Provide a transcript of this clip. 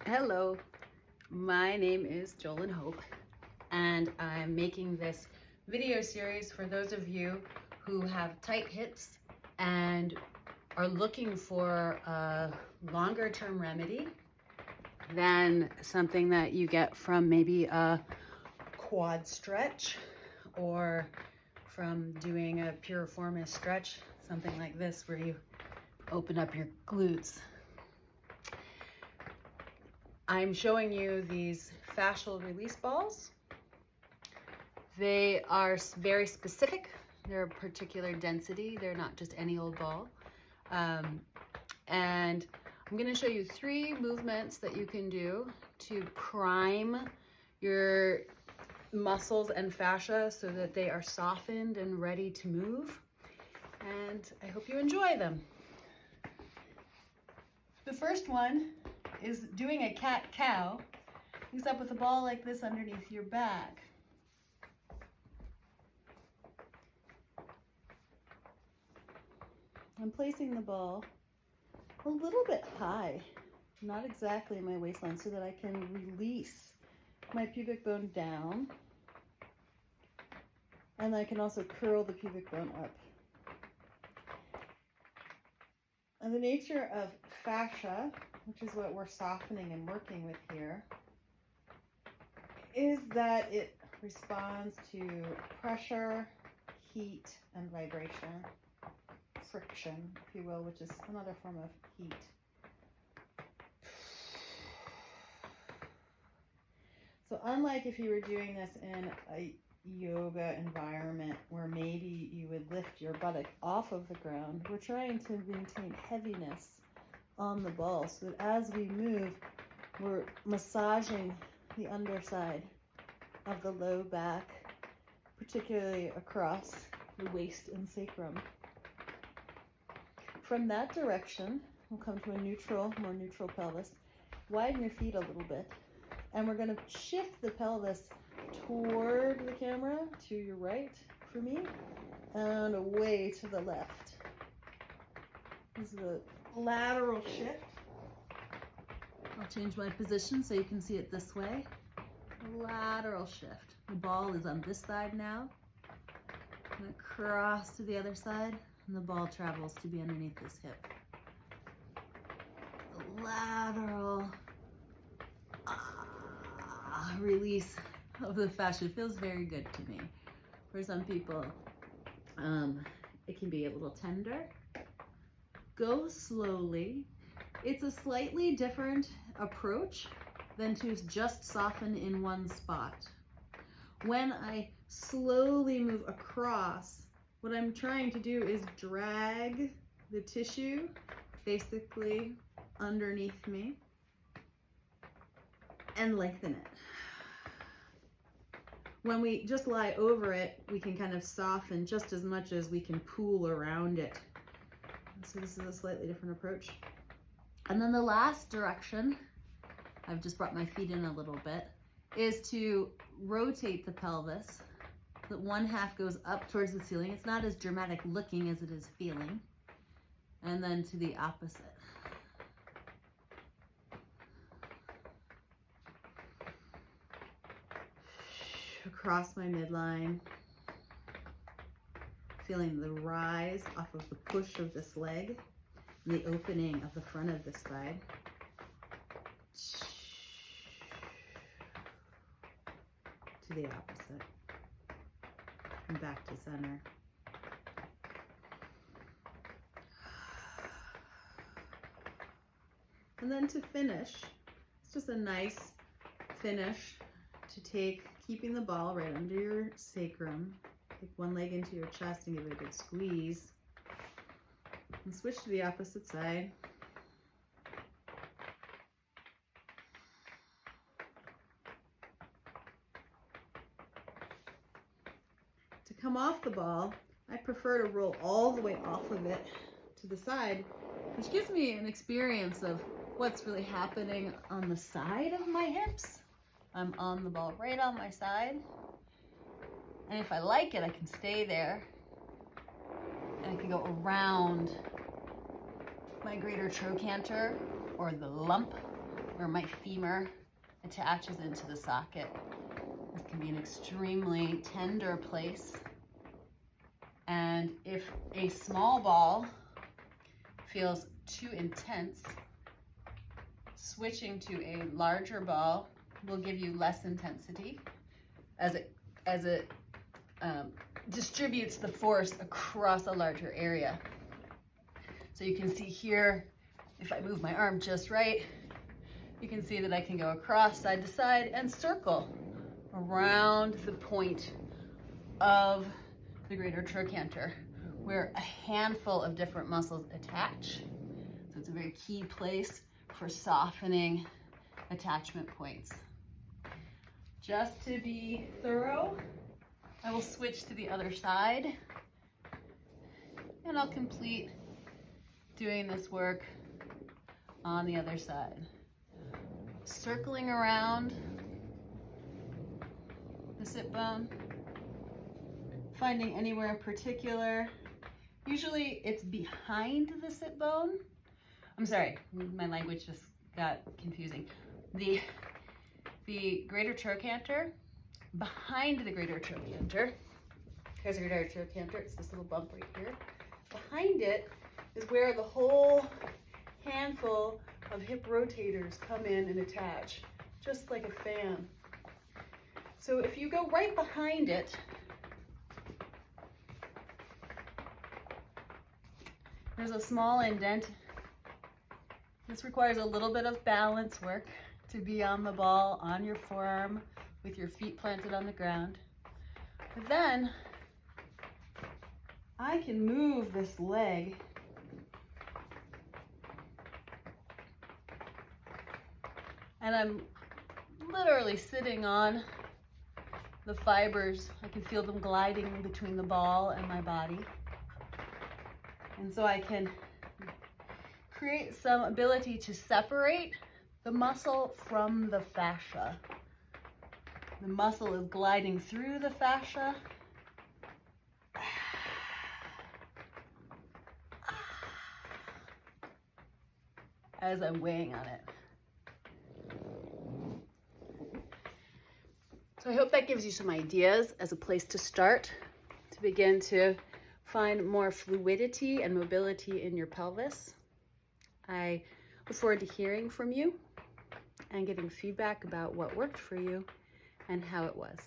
Hello, my name is Jolyn Hope, and I'm making this video series for those of you who have tight hips and are looking for a longer term remedy than something that you get from maybe a quad stretch or from doing a piriformis stretch, something like this where you open up your glutes. I'm showing you these fascial release balls. They are very specific. They're a particular density. They're not just any old ball. And I'm going to show you 3 movements that you can do to prime your muscles and fascia so that they are softened and ready to move. And I hope you enjoy them. The first one is doing a cat-cow, except with a ball like this underneath your back. I'm placing the ball a little bit high, not exactly in my waistline, so that I can release my pubic bone down, and I can also curl the pubic bone up. And the nature of fascia, which is what we're softening and working with here, is that it responds to pressure, heat, and vibration, friction, if you will, which is another form of heat. So unlike if you were doing this in a yoga environment where maybe you would lift your buttock off of the ground, we're trying to maintain heaviness on the ball so that as we move, we're massaging the underside of the low back, particularly across the waist and sacrum. From that direction, we'll come to a more neutral pelvis. Widen your feet a little bit, and we're going to shift the pelvis toward the camera, to your right for me, and away to the left. This is a lateral shift. I'll change my position so you can see it this way. Lateral shift. The ball is on this side now. I'm going to cross to the other side, and the ball travels to be underneath this hip. Lateral release of the fascia feels very good to me. For some people, it can be a little tender. Go slowly. It's a slightly different approach than to just soften in one spot. When I slowly move across, what I'm trying to do is drag the tissue basically underneath me and lengthen it. When we just lie over it, we can kind of soften just as much as we can pull around it. So this is a slightly different approach. And then the last direction, I've just brought my feet in a little bit, is to rotate the pelvis so that one half goes up towards the ceiling. It's not as dramatic looking as it is feeling. And then to the opposite. Across my midline, feeling the rise off of the push of this leg and the opening of the front of this side. To the opposite. And back to center. And then to finish, it's just a nice finish to take, keeping the ball right under your sacrum. Take one leg into your chest and give it a good squeeze. And switch to the opposite side. To come off the ball, I prefer to roll all the way off of it to the side, which gives me an experience of what's really happening on the side of my hips. I'm on the ball right on my side. And if I like it, I can stay there. And I can go around my greater trochanter or the lump where my femur attaches into the socket. This can be an extremely tender place. And if a small ball feels too intense, switching to a larger ball will give you less intensity as it distributes the force across a larger area. So you can see here, if I move my arm just right, you can see that I can go across side to side and circle around the point of the greater trochanter, where a handful of different muscles attach. So it's a very key place for softening attachment points. Just to be thorough, I will switch to the other side, and I'll complete doing this work on the other side. Circling around the sit bone, finding anywhere in particular. Usually it's behind the sit bone. I'm sorry, my language just got confusing. The greater trochanter, behind the greater trochanter, here's the greater trochanter, it's this little bump right here. Behind it is where the whole handful of hip rotators come in and attach, just like a fan. So if you go right behind it, there's a small indent. This requires a little bit of balance work to be on the ball, on your forearm, with your feet planted on the ground. But then I can move this leg and I'm literally sitting on the fibers. I can feel them gliding between the ball and my body. And so I can create some ability to separate the muscle from the fascia. The muscle is gliding through the fascia. As I'm weighing on it. So I hope that gives you some ideas as a place to start, to begin to find more fluidity and mobility in your pelvis. I look forward to hearing from you and getting feedback about what worked for you and how it was.